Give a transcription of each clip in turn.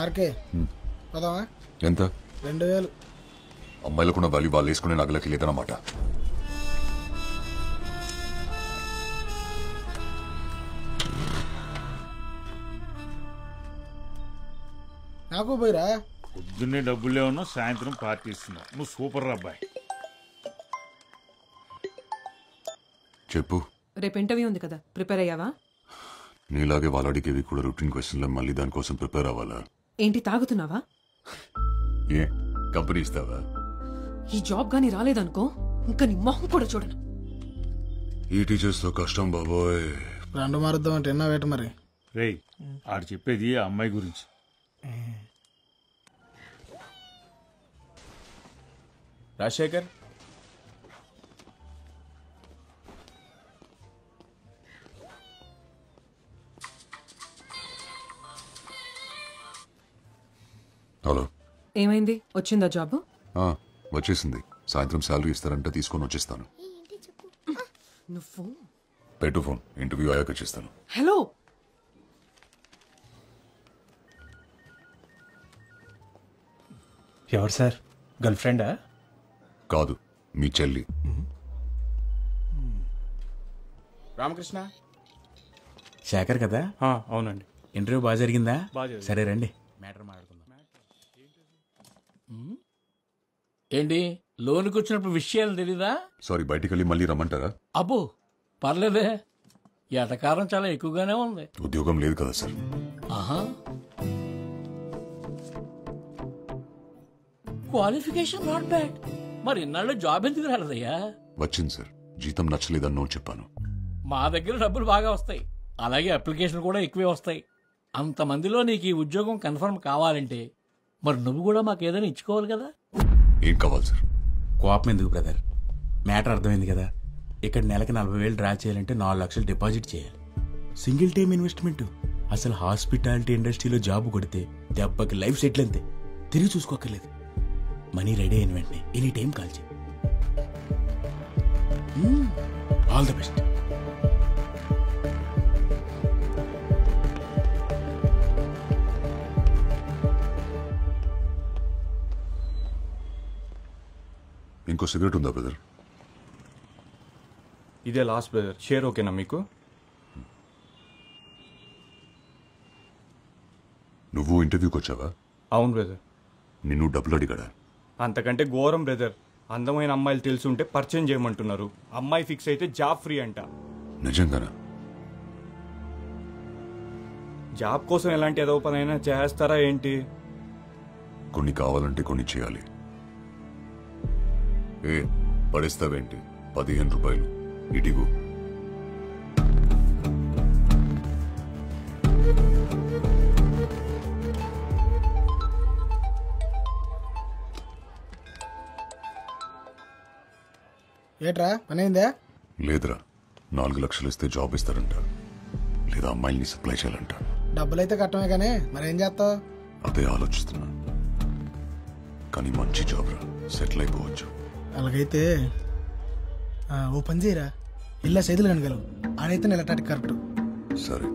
RK పదవా? ఎంత? 2000. అమ్మాయిలకున్న value వాళ్ళు వేసుకునే నగలకి లేదన్నమాట. నాకు పోయిరా. పొద్దున్నే డబ్బులే ఉన్నావు, సాయంత్రం పార్టీ ఇస్తున్నావు. నువ్వు సూపర్ అబ్బాయి. చెప్పు. రేపు ఇంటర్వ్యూ ఉంది కదా, ప్రిపేర్ అయ్యావా? నీలాగే వాళ్ళు అడిగేవి కూడా రొటీన్ క్వశ్చన్లో మళ్ళీ దానికోసం ప్రిపేర్ అవ్వాలా? ఏంటి తాగుతున్నావా? ఏ కంపెనీ ఇస్తావా? ఈ జాబ్ గానీ రాలేదనుకో ఇంకా నీ మొహం కూడా చూడను. ఈ టీచర్స్ తో కష్టం బాబోయ్. రెండు మారుద్దాం అంటే ఎన్నా వేట మరి. రేయ్, ఆడు చెప్పేది ఆ అమ్మాయి గురించి. రాజశేఖర్, హలో. ఏమైంది? వచ్చిందా జాబ్? వచ్చేసింది. సాయంత్రం శాలరీ ఇస్తారంటే తీసుకొని వచ్చేస్తాను. నువ్వు పెట్టు ఫోన్, ఇంటర్వ్యూ అయ్యాక చేస్తాను. హలో, ఎవరు సార్? గర్ల్ ఫ్రెండా? కాదు, మీ చెల్లి. రామకృష్ణ శేఖర్ కదా? అవునండి. ఇంటర్వ్యూ బాగా జరిగిందా? సరే రండి, మ్యాటర్ మాట్లాడుకుందాం. ఏంటి, లోనికి వచ్చినప్పుడు విషయాలు తెలీదా? సారీ, బయటికి వెళ్ళి మళ్ళీ రమ్మంటారా? అబ్బో పర్లేదే, ఎటకారం చాలా ఎక్కువగానే ఉంది. ఉద్యోగం లేదు కదా సార్. ఆహా, క్వాలిఫికేషన్ నాట్ బ్యాడ్. మరి ఇన్నాళ్ళు జాబ్ ఎందుకు రాలేదయ్యా? వచ్చింది సార్, జీతం నచ్చలేదని నో చెప్పాను. మా దగ్గర డబ్బులు బాగా వస్తాయి, అలాగే అప్లికేషన్ కూడా ఎక్కువే వస్తాయి. అంతమందిలో నీకు ఈ ఉద్యోగం కన్ఫర్మ్ కావాలంటే మరి నువ్వు కూడా మాకు ఏదైనా ఇచ్చుకోవాలి కదా. ఏం కావాలి సార్? కోపం ఎందుకు బ్రదర్, మ్యాటర్ అర్థమైంది కదా. ఇక్కడ నెలకి 40,000 డ్రా చేయాలంటే 4 లక్షలు డిపాజిట్ చేయాలి. Single time investment. అసలు హాస్పిటాలిటీ ఇండస్ట్రీలో జాబ్ కొడితే దెబ్బకి లైఫ్ సెటిల్ అంతే, తిరిగి చూసుకోక్కర్లేదు. మనీ రెడీ అయిన వెంటనే ఎనీ టైం కాల్ చేయి. All the best. ఇంకో సిగరెట్ ఉందా బ్రదర్? ఇదే లాస్ట్ బ్రదర్, షేర్ ఓకేనా మీకు? నువ్వు ఇంటర్వ్యూకి వచ్చావా? అవును బ్రదర్. నిన్ను డబ్బులు అడిగాడా? అంతకంటే ఘోరం బ్రదర్. అందమైన అమ్మాయిలు తెలుసుంటే పరిచయం చేయమంటున్నారు. అమ్మాయి ఫిక్స్ అయితే జాబ్ ఫ్రీ అంట. నిజంగానా? జాబ్ కోసం ఎలాంటి ఏదో పనైనా చేస్తారా ఏంటి? కొన్ని కావాలంటే కొన్ని చేయాలి. ఏ పడేస్తావేంటి? 15 రూపాయలు ఇటిగు. ఏట్రా పనైందా? లేదురా, 4 లక్షలు ఇస్తే జాబ్ ఇస్తారంట, లేదా అమ్మాయిల్ని సప్లై చేయాలంట. డబ్బులైతే కట్టమే కానీ మరేం చేస్తావు? అదే ఆలోచిస్తున్నా. కానీ మంచి జాబ్ రా, సెటిల్ అయిపోవచ్చు. అలాగైతే ఓ పని చేయరా, ఇల్లా చేతులు కనగలవు. ఆడైతే నెలటాటికి కరెక్ట్. సరే.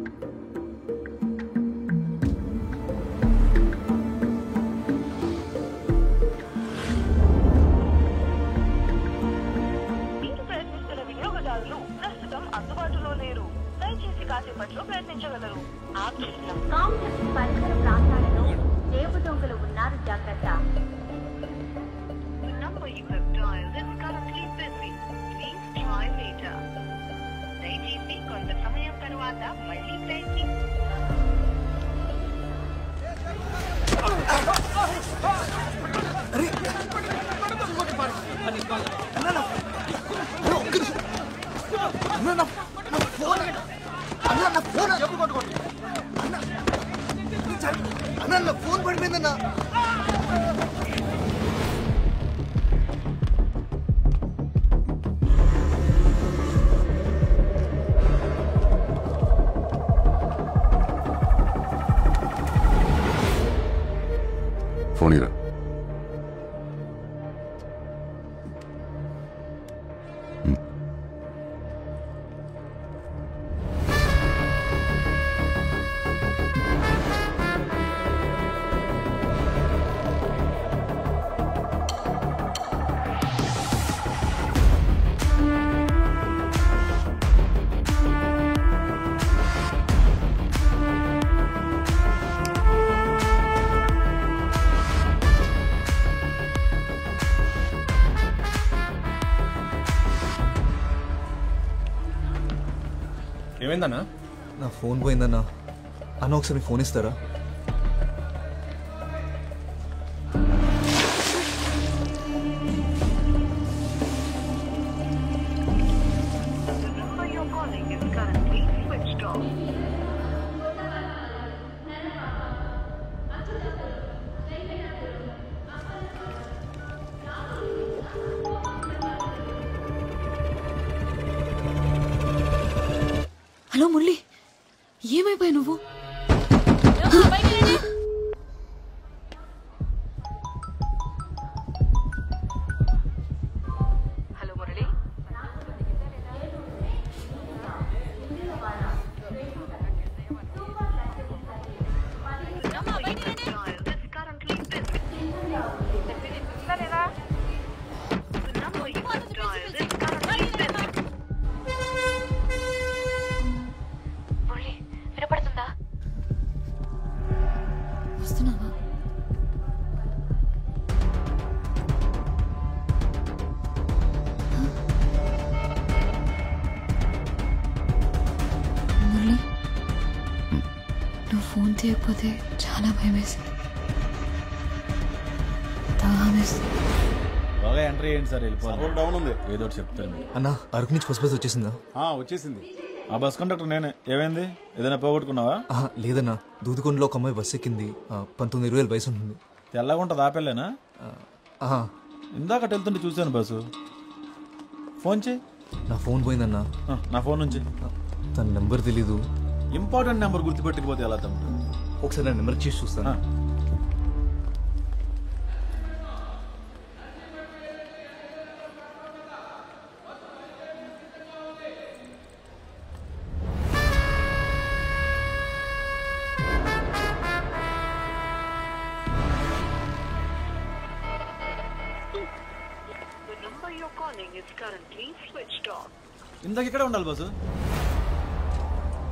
మీరు ప్రయత్నిస్తున్న వినియోగదారులు ప్రస్తుతం అందుబాటులో లేరు. దయచేసి కాసేపట్లో ప్రయత్నించగలరు. పరిసర ప్రాంతాలలో జేబు దొంగలు ఉన్నారు, జాగ్రత్త. దయచేసి కొంత సమయం తర్వాత మళ్ళీ ప్రయత్నించండి. ఫోన్ పడిపోయిందన్నా. ఫోన్ ఇరా. ఏమైందన్నా? నా ఫోన్ పోయిందన్నా. అన్న ఒకసారి మీ ఫోన్ ఇస్తారా? హలో మురళి, ఏమైపోయా నువ్వు? హలో మురళి, వినపడుతుందా? వస్తున్నావా? మురళి, నువ్వు ఫోన్ తీయకపోతే చాలా భయం వేసింది. దాహం వేస్తుంది. బాగా ఎంట్రీ ఏంటి సార్? వెళ్ళిపోవాలి. డౌన్ ఉంది. ఏదో ఒకటి చెప్తాను. అన్న అరకు నుంచి ఫస్ట్ బస్ వచ్చేసిందా? వచ్చేసింది. ఆ బస్ కండక్టర్ నేనే. ఏమైంది? ఏదైనా పోగొట్టుకున్నావా? లేదన్నా, దూదుకొండలో ఒక అమ్మాయి బస్ ఎక్కింది. 19-20 వయసు ఉంటుంది. తెల్లగా ఉంటుంది ఆపెళ్ళేనా? ఇందాక వెళ్తుంటే చూశాను బస్సు. ఫోన్ చేయి. నా ఫోన్ పోయిందన్నా. నా ఫోన్ నుంచి. తన నెంబర్ తెలీదు. ఇంపార్టెంట్ నెంబర్ గుర్తుపెట్టకపోతే ఎలా తమ్ముడు? ఒకసారి నా నెంబర్ చేసి చూస్తాను. ఇందాక ఇక్కడే ఉండాలి బస్సు.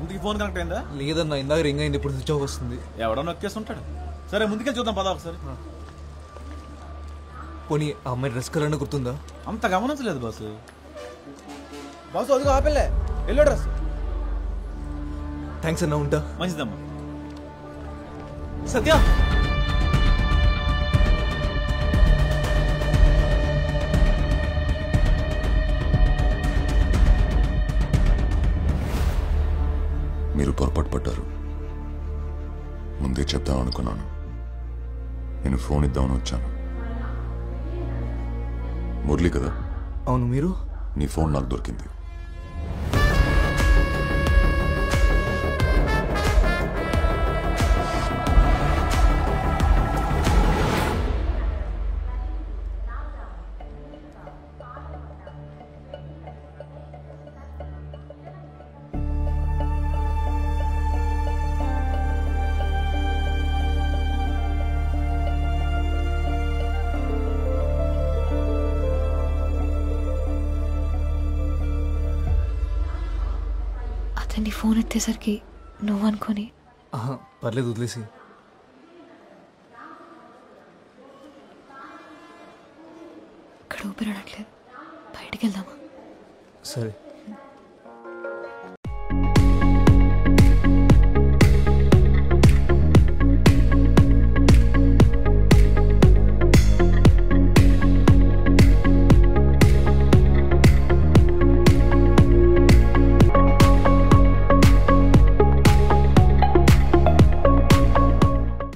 ఇందుకు ఫోన్ కనెక్ట్ అయిందా? లేదన్నా, ఇందాక రింగ్ అయింది, ఇప్పుడు స్విచ్ ఆఫ్ వస్తుంది. ఎవడో నొక్కేసి ఉంటాడు. సరే ముందుకే చూద్దాం పదా ఒకసారి. పోనీ ఆ అమ్మాయి డ్రెస్ కలర్ గుర్తుందా? అంత గమనించలేదు బాసు. బాసు అదిగో ఆపెళ్ళే, ఎల్లో డ్రెస్. థ్యాంక్స్ అన్నా, ఉంటా. మంచిదమ్మా. సత్య, మీరు పొరపాటు పడ్డారు. ముందే చెప్దాం అనుకున్నాను. నేను ఫోన్ ఇద్దామని వచ్చాను. మురళి కదా? అవును. మీరు? నీ ఫోన్ నాకు దొరికింది. అతన్ని ఫోన్ ఎత్తేసరికి నువ్వు అనుకొని. పర్లేదు, వదిలేసి. ఇక్కడ ఊపిరాడట్లేదు, బయటికి వెళ్దామా? సరే.